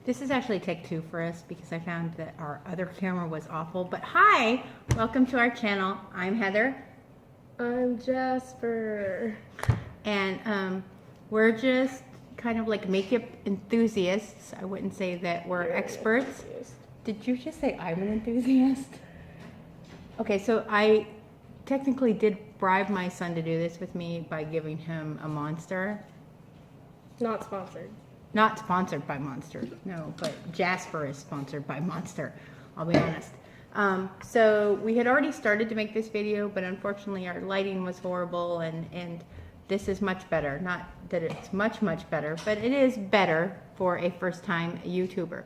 This is actually take 2 for us because I found that our other camera was awful. But hi, welcome to our channel. I'm Heather. I'm Jasper. And we're just kind of like makeup enthusiasts. I wouldn't say that we're experts. Did you just say I'm an enthusiast? Okay, so I technically did bribe my son to do this with me by giving him a Monster. Not sponsored. Not sponsored by Monster, no, but Jasper is sponsored by Monster, I'll be honest. So we had already started to make this video, but unfortunately our lighting was horrible, and this is much better. Not that it's much better, but it is better for a first-time YouTuber.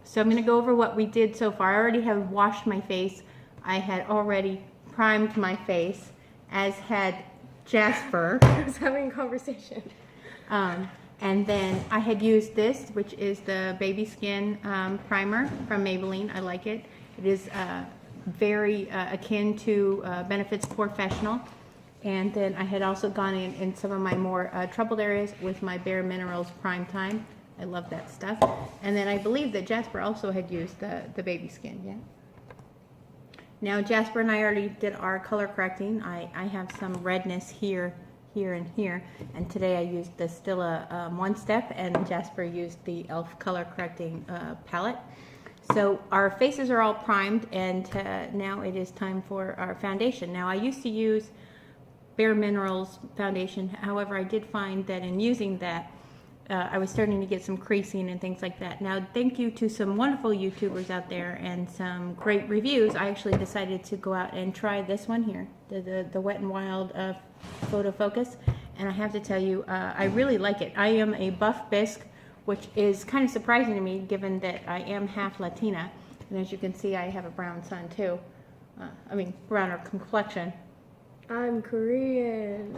So I'm going to go over what we did so far. I already have washed my face. I had already primed my face, as had Jasper. I was having a conversation. And then I had used this, which is the Baby Skin primer from Maybelline. I like it. It is very akin to Benefits Professional. And then I had also gone in some of my more troubled areas with my Bare Minerals Prime Time. I love that stuff. And then I believe that Jasper also had used the Baby Skin, yeah? Now Jasper and I already did our color correcting. I have some redness here, and here, and today I used the Stilla One Step, and Jasper used the E.L.F color correcting palette. So our faces are all primed, and now it is time for our foundation. Now I used to use Bare Minerals foundation, however I did find that in using that I was starting to get some creasing and things like that. Now, thank you to some wonderful YouTubers out there and some great reviews, I actually decided to go out and try this one here, the Wet n Wild Photo Focus. And I have to tell you, I really like it. I am a buff bisque, which is kind of surprising to me given that I am half Latina. And as you can see, I have a brown son too. I mean, browner complexion. I'm Korean.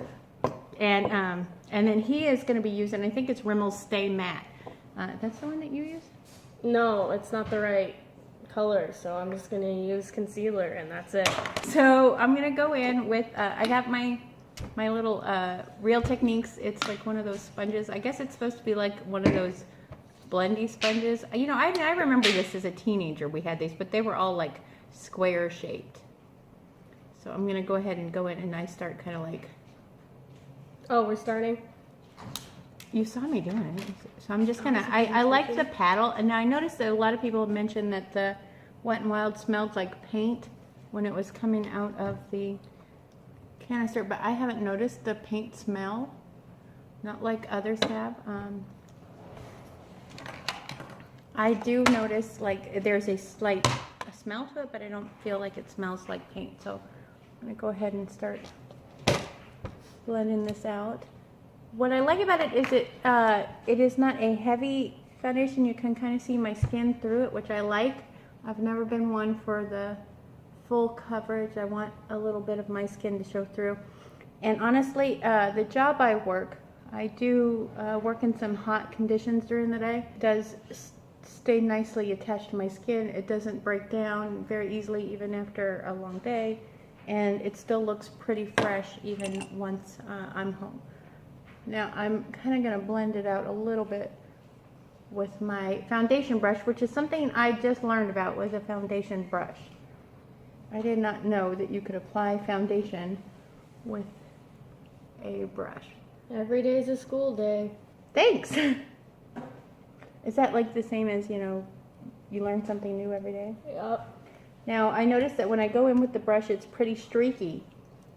And then he is going to be using, I think it's Rimmel's Stay Matte. That's the one that you use? No, it's not the right color, so I'm just going to use concealer, and that's it. So I'm going to go in with, I got my little Real Techniques. It's like one of those sponges. I guess it's supposed to be like one of those blendy sponges. You know, I remember this as a teenager. We had these, but they were all like square shaped. So I'm going to go ahead and go in, and I start kind of like... Oh, we're starting? You saw me doing it. So I'm just gonna, I like the paddle, and now I noticed that a lot of people have mentioned that the Wet n Wild smelled like paint when it was coming out of the canister, but I haven't noticed the paint smell, not like others have. I do notice like there's a slight smell to it, but I don't feel like it smells like paint. So I'm gonna go ahead and start blending this out. What I like about it is it is not a heavy foundation. You can kind of see my skin through it, which I like. I've never been one for the full coverage. I want a little bit of my skin to show through. And honestly, the job I work, I do work in some hot conditions during the day. It does stay nicely attached to my skin. It doesn't break down very easily even after a long day. And it still looks pretty fresh even once I'm home. Now I'm kind of going to blend it out a little bit with my foundation brush, which is something I just learned about with a foundation brush. I did not know that you could apply foundation with a brush. Every day's a school day. Thanks! Is that like the same as, you know, you learn something new every day? Yep. Now, I noticed that when I go in with the brush, it's pretty streaky.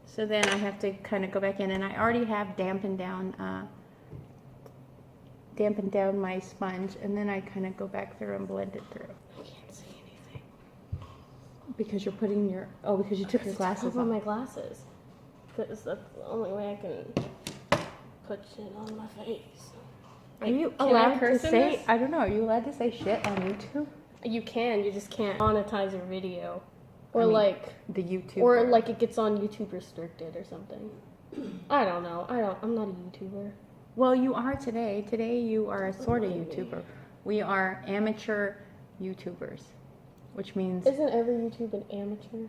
So then I have to kind of go back in, and I already have dampened down my sponge, and then I kind of go back through and blend it through. I can't see anything. Because you're putting your, because you took your glasses off. off. My glasses. Because that's the only way I can put shit on my face. Are you allowed to say, I don't know, are you allowed to say shit on YouTube? You can, you just can't monetize your video. Or I mean, like the YouTube. Or like it gets on YouTube restricted or something. I don't know. I'm not a YouTuber. Well, you are today. Today you are a sort of YouTuber. We are amateur YouTubers, which means... Isn't every YouTube an amateur?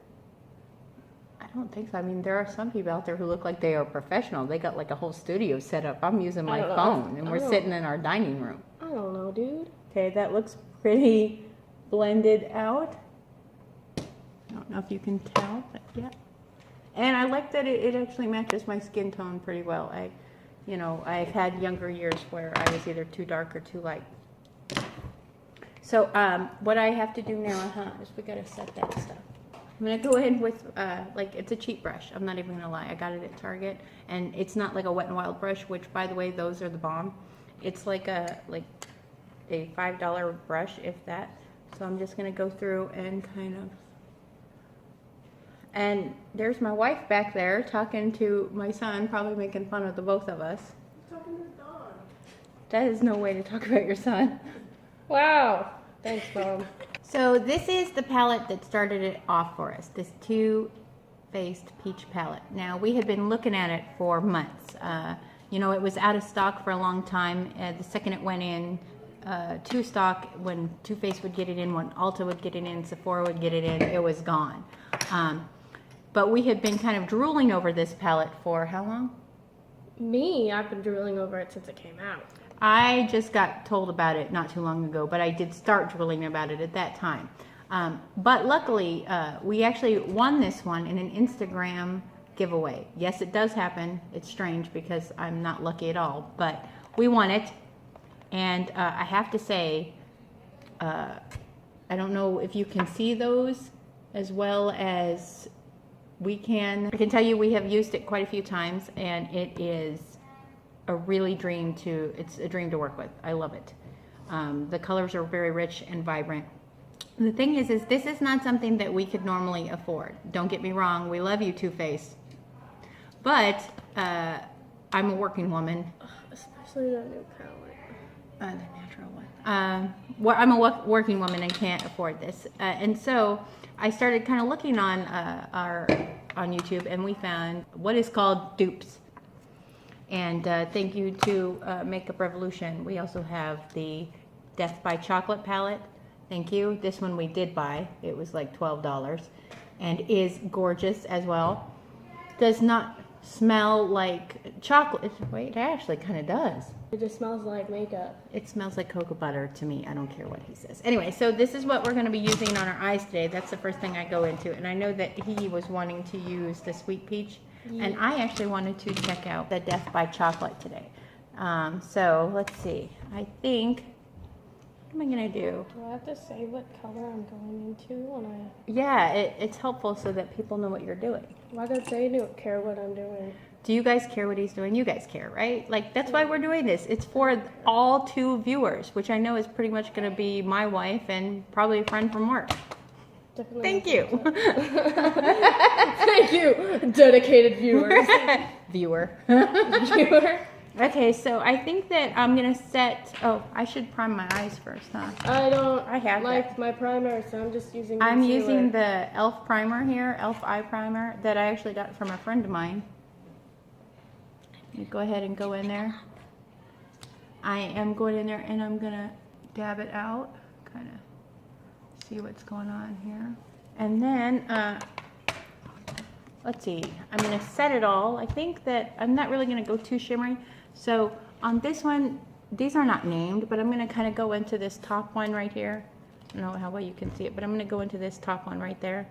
I don't think so. I mean, there are some people out there who look like they are professional. They got like a whole studio set up. I'm using my phone, and we're sitting in our dining room. I don't know, dude. Okay, that looks pretty blended out. I don't know if you can tell, but yeah. And I like that it actually matches my skin tone pretty well. I've had younger years where I was either too dark or too light. So what I have to do now, is we gotta set that stuff. I'm gonna go in with, it's a cheap brush. I'm not even gonna lie. I got it at Target, and it's not like a Wet n Wild brush, which, by the way, those are the bomb. It's like a $5 brush, if that. So I'm just gonna go through and and there's my wife back there talking to my son, probably making fun of the both of us. Talking to the dog. That is no way to talk about your son. Wow. Thanks, Mom. So this is the palette that started it off for us, this Too Faced Peach palette. Now, we had been looking at it for months. It was out of stock for a long time. The second it went in, to stock, when Too Faced would get it in, when Ulta would get it in, Sephora would get it in, it was gone. But we had been kind of drooling over this palette for how long? I've been drooling over it since it came out. I just got told about it not too long ago, but I did start drooling about it at that time. But luckily, we actually won this one in an Instagram giveaway. Yes, it does happen. It's strange because I'm not lucky at all, but we won it. And I have to say, I don't know if you can see those as well as we can. I can tell you we have used it quite a few times, and it is it's a dream to work with. I love it. The colors are very rich and vibrant. The thing is this is not something that we could normally afford. Don't get me wrong, we love you, Too Faced. But I'm a working woman. Especially that new palette. The natural one. I'm a working woman and can't afford this. And so I started kind of looking on YouTube, and we found what is called dupes. And thank you to Makeup Revolution. We also have the Death by Chocolate palette. Thank you. This one we did buy. It was like $12 and is gorgeous as well. Does not smell like chocolate. Wait, it actually kind of does. It just smells like makeup. It smells like cocoa butter to me. I don't care what he says. Anyway, so this is what we're going to be using on our eyes today. That's the first thing I go into. And I know that he was wanting to use the Sweet Peach. Yeah. And I actually wanted to check out the Death by Chocolate today. So let's see. I think, what am I going to do? Do I have to say what color I'm going into when I... Yeah, it's helpful so that people know what you're doing. Why don't they don't care what I'm doing? Do you guys care what he's doing? You guys care, right? Like, that's why we're doing this. It's for all 2 viewers, which I know is pretty much going to be my wife and probably a friend from work. Definitely. Thank you. Thank you, dedicated viewers. Viewer. Viewer. Okay, so I think that I'm going to set... Oh, I should prime my eyes first, huh? I have like my primer, so I'm just using I'm using the E.L.F. primer here, E.L.F. eye primer, that I actually got from a friend of mine. You go ahead and go in there. I am going in there and I'm going to dab it out, kind of see what's going on here. And then, let's see, I'm going to set it all. I think that I'm not really going to go too shimmery. So on this one, these are not named, but I'm going to kind of go into this top one right here. I don't know how well you can see it, but I'm going to go into this top one right there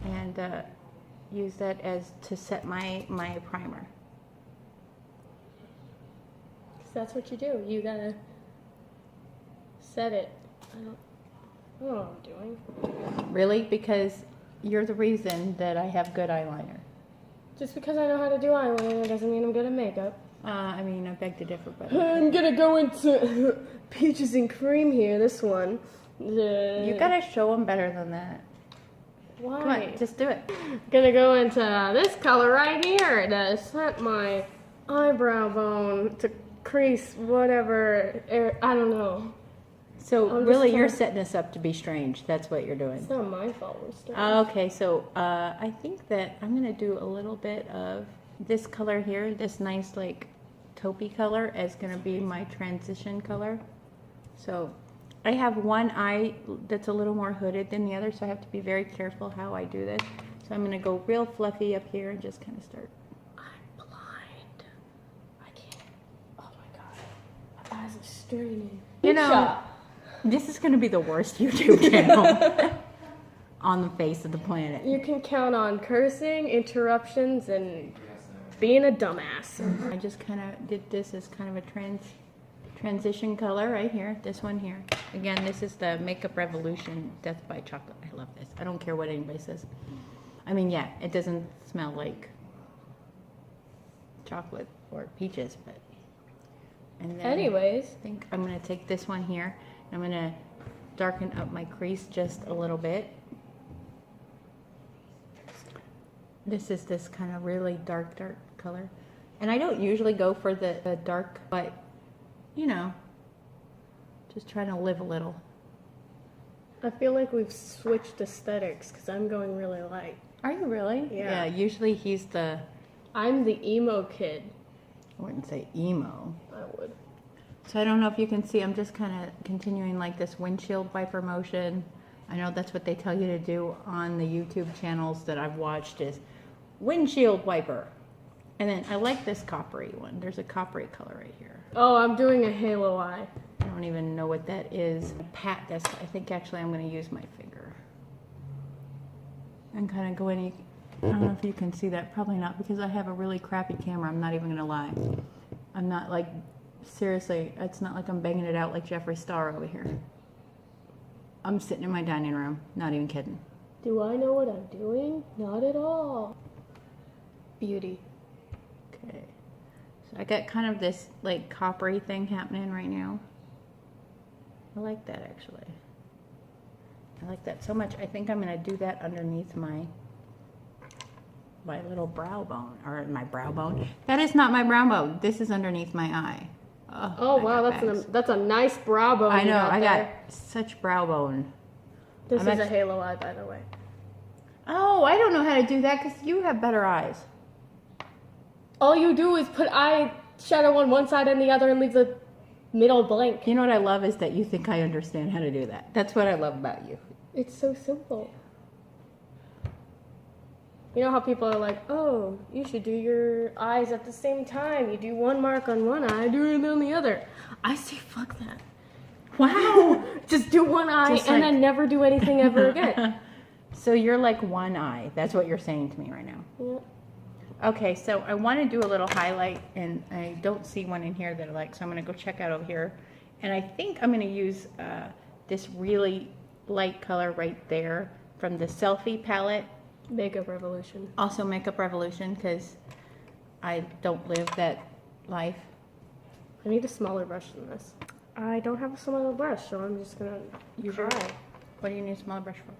and use that as to set my primer. That's what you do. You gotta set it. I don't know what I'm doing. Really? Because you're the reason that I have good eyeliner. Just because I know how to do eyeliner doesn't mean I'm good at makeup. I mean, I beg to differ, but... I'm gonna go into Peaches and Cream here, this one. You gotta show them better than that. Why? Come on, just do it. Gonna go into this color right here to set my eyebrow bone to crease whatever, I don't know. So really you're setting us up to be strange. That's what you're doing. It's not my fault we're strange. Okay, so I think that I'm going to do a little bit of this color here, this nice like taupey color as going to be my transition color. So I have one eye that's a little more hooded than the other, so I have to be very careful how I do this. So I'm going to go real fluffy up here and just kind of start. Eyes are straining. You know, This is going to be the worst YouTube channel on the face of the planet. You can count on cursing, interruptions, and being a dumbass. I just kind of did this as kind of a transition color right here. This one here. Again, this is the Makeup Revolution Death by Chocolate. I love this. I don't care what anybody says. I mean, yeah, it doesn't smell like chocolate or peaches, but. And then Anyways. I think I'm going to take this one here. I'm going to darken up my crease just a little bit. This is this kind of really dark color. And I don't usually go for the dark, but, you know, just trying to live a little. I feel like we've switched aesthetics because I'm going really light. Are you really? Yeah. Usually he's the... I'm the emo kid. I wouldn't say emo. I would. So I don't know if you can see, I'm just kind of continuing like this windshield wiper motion. I know that's what they tell you to do on the YouTube channels that I've watched is windshield wiper. And then I like this coppery one. There's a coppery color right here. Oh, I'm doing a halo eye. I don't even know what that is. Pat this. I think actually I'm going to use my finger. And kind of go in. I don't know if you can see that. Probably not because I have a really crappy camera. I'm not even going to lie. I'm not like, seriously, it's not like I'm banging it out like Jeffree Star over here. I'm sitting in my dining room. Not even kidding. Do I know what I'm doing? Not at all. Beauty. Okay. So I got kind of this like coppery thing happening right now. I like that actually. I like that so much. I think I'm going to do that underneath my little brow bone, or my brow bone. That is not my brow bone. This is underneath my eye. Oh wow, that's a nice brow bone. I know. I got such brow bone. This is a halo eye, by the way. Oh, I don't know how to do that because you have better eyes. All you do is put eyeshadow on one side and the other and leave the middle blank. You know what I love is that you think I understand how to do that. That's what I love about you. It's so simple. You know how people are like, oh, you should do your eyes at the same time. You do one mark on one eye, do it on the other. I say, fuck that. Wow. Just do one eye and then never do anything ever again. So you're like one eye. That's what you're saying to me right now. Yeah. Okay, so I want to do a little highlight, and I don't see one in here that I like, so I'm going to go check out over here. And I think I'm going to use this really light color right there from the Selfie palette. Makeup Revolution. Also Makeup Revolution, because I don't live that life. I need a smaller brush than this. I don't have a smaller brush, so I'm just going to try. What do you need a smaller brush for?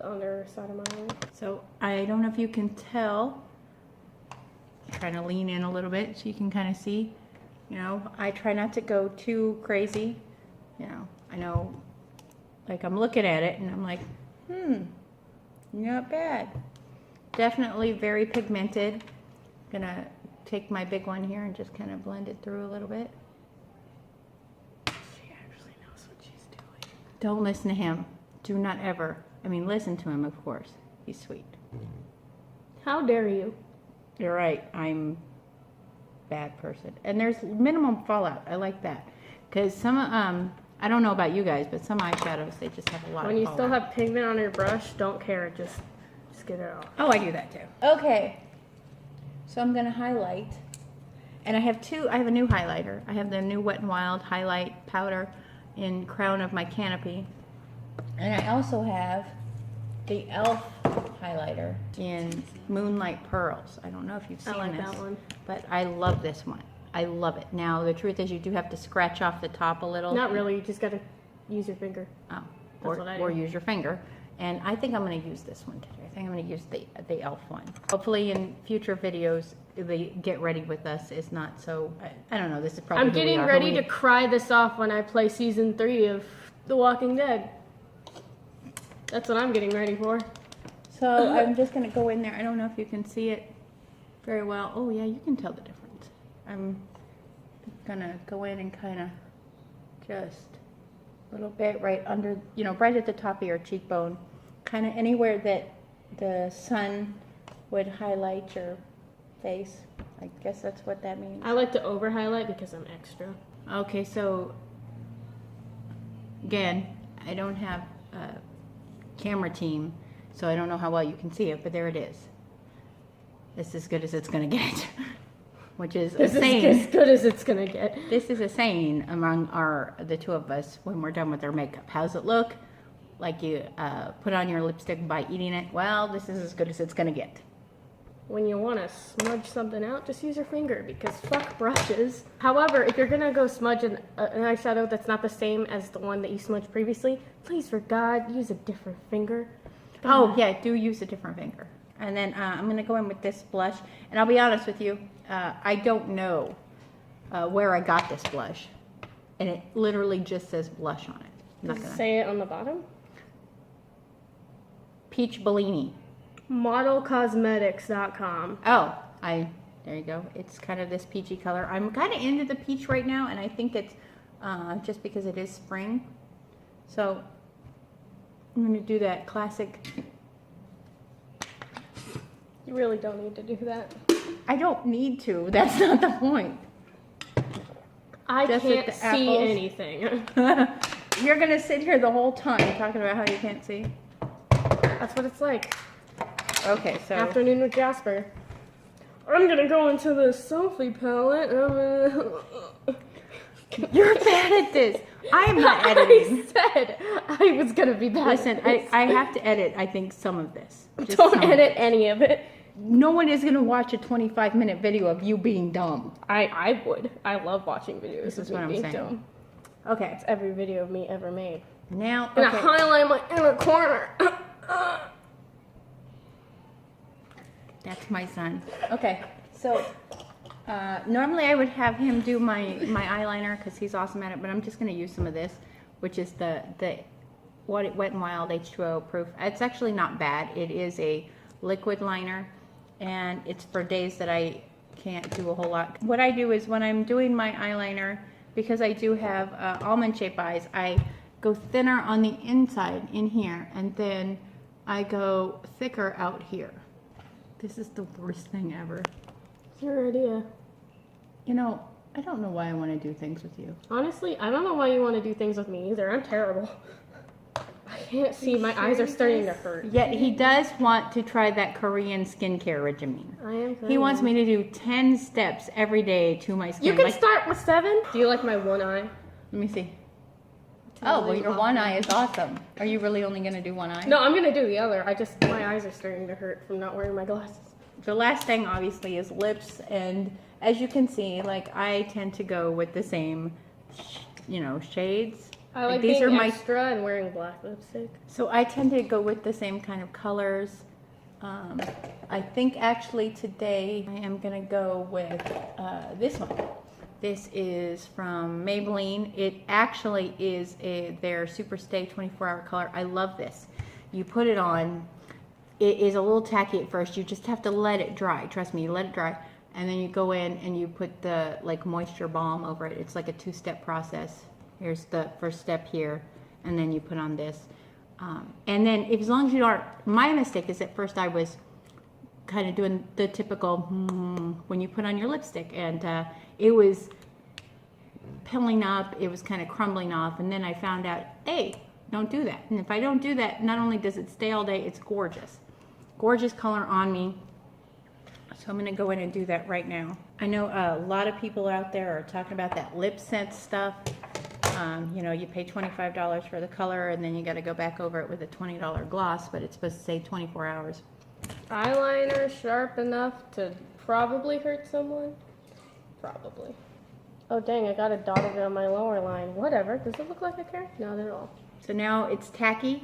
The underside of my eye. So I don't know if you can tell. I'm trying to lean in a little bit so you can kind of see. You know, I try not to go too crazy. You know, I know, like I'm looking at it and I'm like, not bad. Definitely very pigmented. Gonna take my big one here and just kind of blend it through a little bit. She actually knows what she's doing. Don't listen to him. Do not ever. I mean, listen to him, of course. He's sweet. How dare you? You're right. I'm a bad person. And there's minimum fallout. I like that. Because some, I don't know about you guys, but some eyeshadows, they just have a lot of fallout. When you still have pigment on your brush, don't care. Just get it off. Oh, I do that too. Okay. So I'm going to highlight. And I have a new highlighter. I have the new Wet n Wild highlight powder in Crown of my Canopy. And I also have the E.L.F. highlighter in Moonlight Pearls. I don't know if you've seen I like this, that one. but I love this one. I love it. Now, the truth is you do have to scratch off the top a little. Not really. You just got to use your finger. Oh, That's what I do. or use your finger. And I think I'm going to use this one today. I think I'm going to use the E.L.F. one. Hopefully in future videos, the Get Ready With Us is not so, I don't know, this is probably I'm getting ready to cry this off when I play season 3 of The Walking Dead. That's what I'm getting ready for. So I'm just going to go in there. I don't know if you can see it very well. Oh yeah, you can tell the difference. I'm going to go in and kind of just a little bit right under, you know, right at the top of your cheekbone. Kind of anywhere that the sun would highlight your face. I guess that's what that means. I like to over highlight because I'm extra. Okay, so Again, I don't have a camera team, so I don't know how well you can see it, but there it is. It's as good as it's gonna get, which is This a saying. is as good as it's gonna get. This is a saying among the two of us when we're done with our makeup. How's it look? Like you put on your lipstick by eating it. Well, this is as good as it's gonna get. When you want to smudge something out, just use your finger because fuck brushes. However, if you're gonna go smudge an eyeshadow that's not the same as the one that you smudged previously, please for God, use a different finger. Oh yeah, do use a different finger. And then I'm gonna go in with this blush. And I'll be honest with you, I don't know where I got this blush. And it literally just says blush on it. I'm not gonna. Say it on the bottom. Peach Bellini. Modelcosmetics.com. Oh, there you go. It's kind of this peachy color. I'm kind of into the peach right now, and I think it's just because it is spring. So I'm going to do that classic. You really don't need to do that. I don't need to. That's not the point. I Just with can't the see apples. anything. You're going to sit here the whole time talking about how you can't see. That's what it's like. Okay, so Afternoon with Jasper. I'm gonna go into the selfie palette. you're bad at this. I am not editing. I said I was gonna be bad. Listen, at this. I have to edit, I think, some of this. Just Don't some. edit any of it. No one is going to watch a 25-minute video of you being dumb. I would. I love watching videos This is of what me I'm being saying. dumb. Okay, It's every video of me ever made. now, And I okay. highlight my inner corner. That's my son. Okay, so normally I would have him do my eyeliner because he's awesome at it, but I'm just going to use some of this, which is the Wet n Wild H2O proof. It's actually not bad. It is a liquid liner, and it's for days that I can't do a whole lot. What I do is when I'm doing my eyeliner, because I do have almond shaped eyes, I go thinner on the inside in here, and then I go thicker out here. This is the worst thing ever. It's your idea. You know, I don't know why I want to do things with you. Honestly, I don't know why you want to do things with me either. I'm terrible. I can't see. My eyes are starting to hurt. Yet he does want to try that Korean skincare regimen. I am. He wants me to do 10 steps every day to my skin. You can Like, start with 7. Do you like my one eye? let me see. Oh, well, your one eye is awesome. Are you really only going to do one eye? No, I'm gonna do the other. My eyes are starting to hurt from not wearing my glasses. The last thing, obviously, is lips. And as you can see, like, I tend to go with the same, shades. I like these being are my extra and wearing black lipstick. So I tend to go with the same kind of colors. I think actually today I am going to go with this one. This is from Maybelline. It actually is their Super Stay 24-hour color. I love this. You put it on. It is a little tacky at first. You just have to let it dry. Trust me, you let it dry. And then you go in and you put the moisture balm over it. It's like a 2-step process. Here's the first step here, and then you put on this. And then as long as you aren't, my mistake is at first I was kind of doing the typical when you put on your lipstick, and it was pilling up, it was kind of crumbling off, and then I found out, hey, don't do that. And if I don't do that, not only does it stay all day, it's gorgeous. Gorgeous color on me. So I'm going to go in and do that right now. I know a lot of people out there are talking about that lip scent stuff. You pay $25 for the color, and then you got to go back over it with a $20 gloss, but it's supposed to say 24 hours. Eyeliner sharp enough to probably hurt someone. Probably. Oh dang, I got a dot of it on my lower line. Whatever. Does it look like I care? Not at all. So now it's tacky.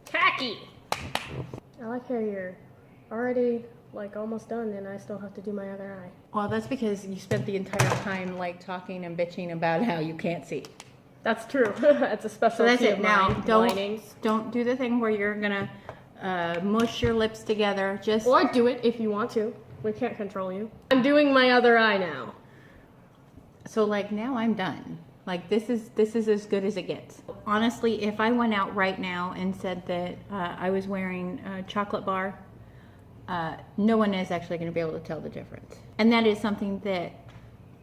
Tacky! I like how you're already almost done and I still have to do my other eye. Well, that's because you spent the entire time talking and bitching about how you can't see. That's true. That's a special. So that's it. Now, Linings. don't do the thing where you're gonna mush your lips together. Just Or do it if you want to. We can't control you. I'm doing my other eye now. so now I'm done. This is as good as it gets. Honestly, if I went out right now and said that I was wearing a chocolate bar, no one is actually going to be able to tell the difference. And that is something that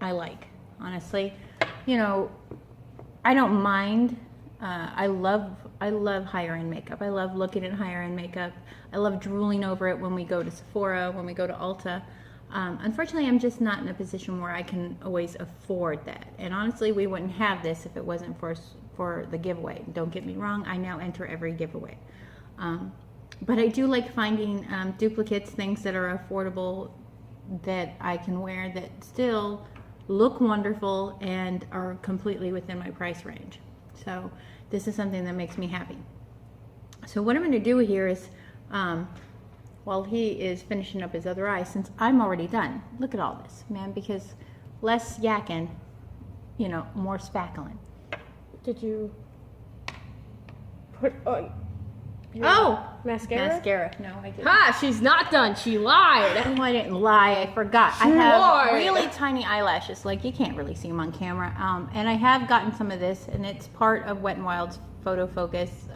I like, honestly. I don't mind I love higher end makeup. I love looking at higher end makeup. I love drooling over it when we go to Sephora, when we go to Ulta. Unfortunately, I'm just not in a position where I can always afford that. And honestly, we wouldn't have this if it wasn't for the giveaway. Don't get me wrong, I now enter every giveaway. But I do like finding duplicates, things that are affordable that I can wear that still look wonderful and are completely within my price range. So this is something that makes me happy. So what I'm going to do here is, while he is finishing up his other eye, since I'm already done, look at all this, man, because less yakking, you know, more spackling. Did you put on your mascara? Mascara. No, I didn't. Ha! She's not done. She lied. Oh, I didn't lie. I forgot. I She have lied. really tiny eyelashes. Like, you can't really see them on camera. And I have gotten some of this, and it's part of Wet n Wild's Photo Focus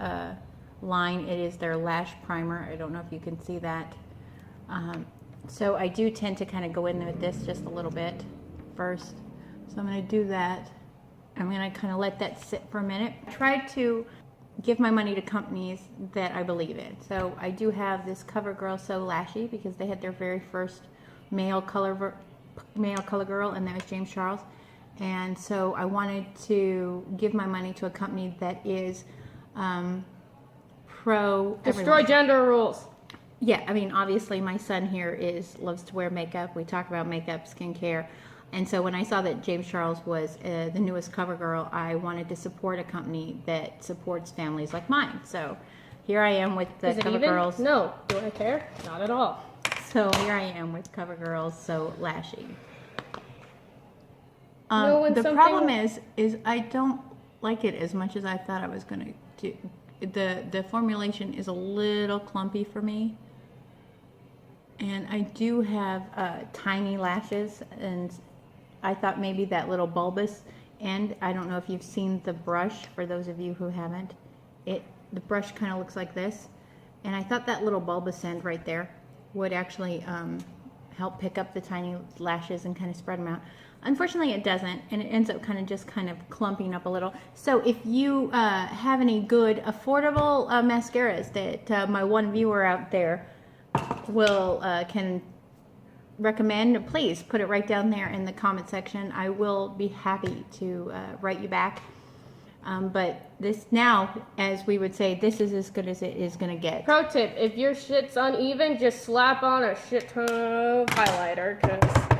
line. It is their lash primer. I don't know if you can see that. So I do tend to kind of go in with this just a little bit first. So I'm going to do that. I'm going to kind of let that sit for a minute. Try to give my money to companies that I believe in. So I do have this Covergirl So Lashy because they had their very first male color girl, and that was James Charles. And so I wanted to give my money to a company that is pro Destroy everyone. gender rules. Yeah, I mean, obviously my son here loves to wear makeup. We talk about makeup, skincare. And so when I saw that James Charles was the newest CoverGirl, I wanted to support a company that supports families like mine. So here I am with the Is it even? CoverGirls. No. Do I care? Not at all. So here I am with CoverGirls So Lashy. When The something- problem is I don't like it as much as I thought I was going to do. The formulation is a little clumpy for me. And I do have tiny lashes, and I thought maybe that little bulbous end, I don't know if you've seen the brush, for those of you who haven't, the brush kind of looks like this, and I thought that little bulbous end right there would actually help pick up the tiny lashes and kind of spread them out. Unfortunately, it doesn't, and it ends up kind of clumping up a little. So if you have any good, affordable mascaras that my one viewer out there can recommend, please put it right down there in the comment section. I will be happy to write you back. But this now, as we would say, this is as good as it is going to get. Pro tip, if your shit's uneven, just slap on a shit ton of highlighter, because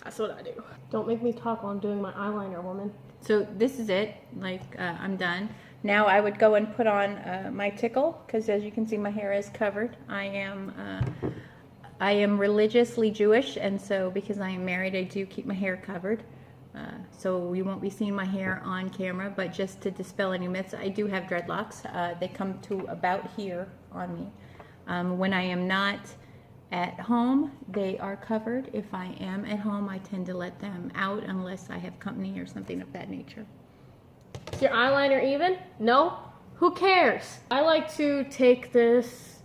that's what I do. Don't make me talk while I'm doing my eyeliner, woman. So this is it. Like, I'm done. Now I would go and put on my tickle, because as you can see, my hair is covered. I am religiously Jewish, and so because I am married, I do keep my hair covered. So you won't be seeing my hair on camera, but just to dispel any myths, I do have dreadlocks. They come to about here on me. When I am not at home, they are covered. If I am at home, I tend to let them out unless I have company or something of that nature. Is your eyeliner even? No? Who cares? I like to take this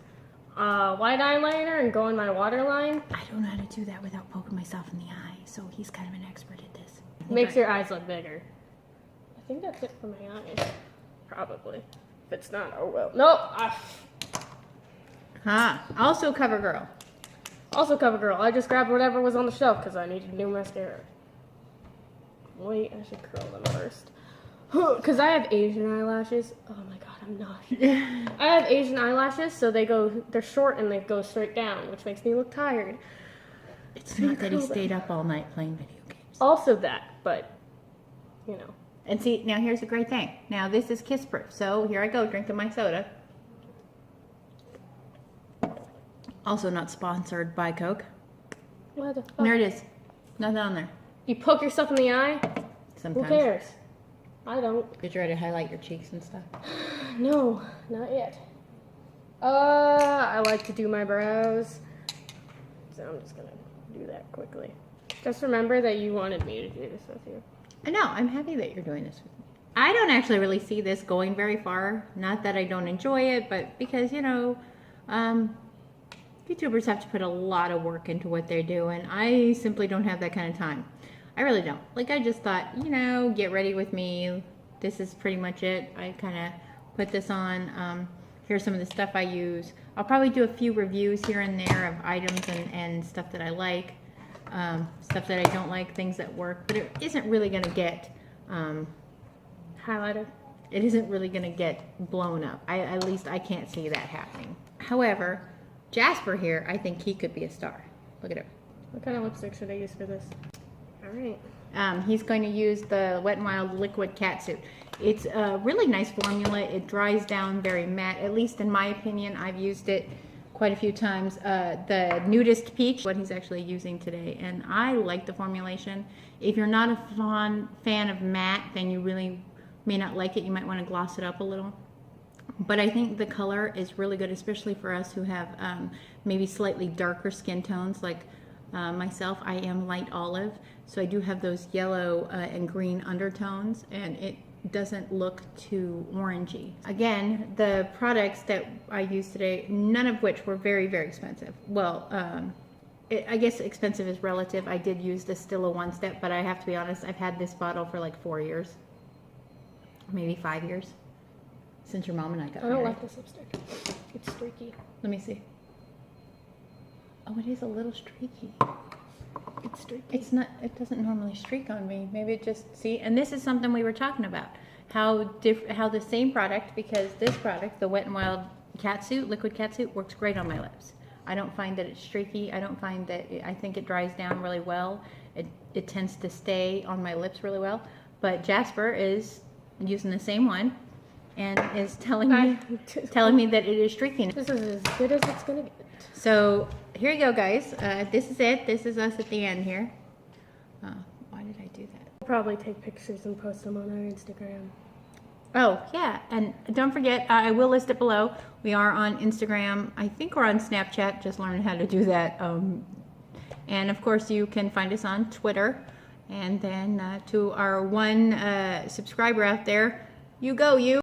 white eyeliner and go in my waterline. I don't know how to do that without poking myself in the eye, so he's kind of an expert at this. Makes your eyes look bigger. I think that's it for my eyes. Probably. If it's not, oh well. Nope. Also CoverGirl. Also CoverGirl. I just grabbed whatever was on the shelf because I needed new mascara. Wait, I should curl them first. Because I have Asian eyelashes. Oh my god, I'm not. I have Asian eyelashes, so they're short and they go straight down, which makes me look tired. It's not that he stayed up all night playing video games. Also that, but, you know. And see, now here's a great thing. Now this is kiss proof, so here I go drinking my soda. Also not sponsored by Coke. What the fuck? There it is. Nothing on there. You poke yourself in the eye? Sometimes. Who cares? I don't. Did you try to highlight your cheeks and stuff? No, not yet. I like to do my brows. So I'm just gonna do that quickly. Just remember that you wanted me to do this with you. I know, I'm happy that you're doing this with me. I don't actually really see this going very far. Not that I don't enjoy it, but because, you know, YouTubers have to put a lot of work into what they do, and I simply don't have that kind of time. I really don't. Like, I just thought, you know, get ready with me, this is pretty much it. I kind of put this on. Here's some of the stuff I use. I'll probably do a few reviews here and there of items and stuff that I like, stuff that I don't like, things that work, but it isn't really going to get Highlighter. it isn't really going to get blown up. At least I can't see that happening. However, Jasper here, I think he could be a star. Look at him. What kind of lipstick should I use for this? All right. He's going to use the Wet n Wild Liquid Catsuit. It's a really nice formula. It dries down very matte, at least in my opinion. I've used it quite a few times. The Nudist Peach, what he's actually using today, and I like the formulation. If you're not a fan of matte, then you really may not like it. You might want to gloss it up a little. But I think the color is really good, especially for us who have maybe slightly darker skin tones like myself. I am light olive, so I do have those yellow and green undertones, and it doesn't look too orangey. Again, the products that I used today, none of which were very, very expensive. Well, I guess expensive is relative. I did use the Stilla One Step, but I have to be honest, I've had this bottle for like 4 years, maybe 5 years, since your mom and I got married. I don't like this lipstick. It's streaky. Let me see. Oh, it is a little streaky. It's streaky. It's not, it doesn't normally streak on me. Maybe it just, see, and this is something we were talking about. How the same product, because this product, the Wet n Wild Catsuit, Liquid Catsuit, works great on my lips. I don't find that it's streaky. I don't find that, I think it dries down really well. It tends to stay on my lips really well. But Jasper is using the same one and is telling me that it is streaky. This is as good as it's gonna get. So here you go, guys. This is it. This is us at the end here. Why did I do that? We'll probably take pictures and post them on our Instagram. Oh, yeah. And don't forget, I will list it below. We are on Instagram. I think we're on Snapchat. Just learning how to do that. And of course, you can find us on Twitter. And then to our one subscriber out there, you go, you.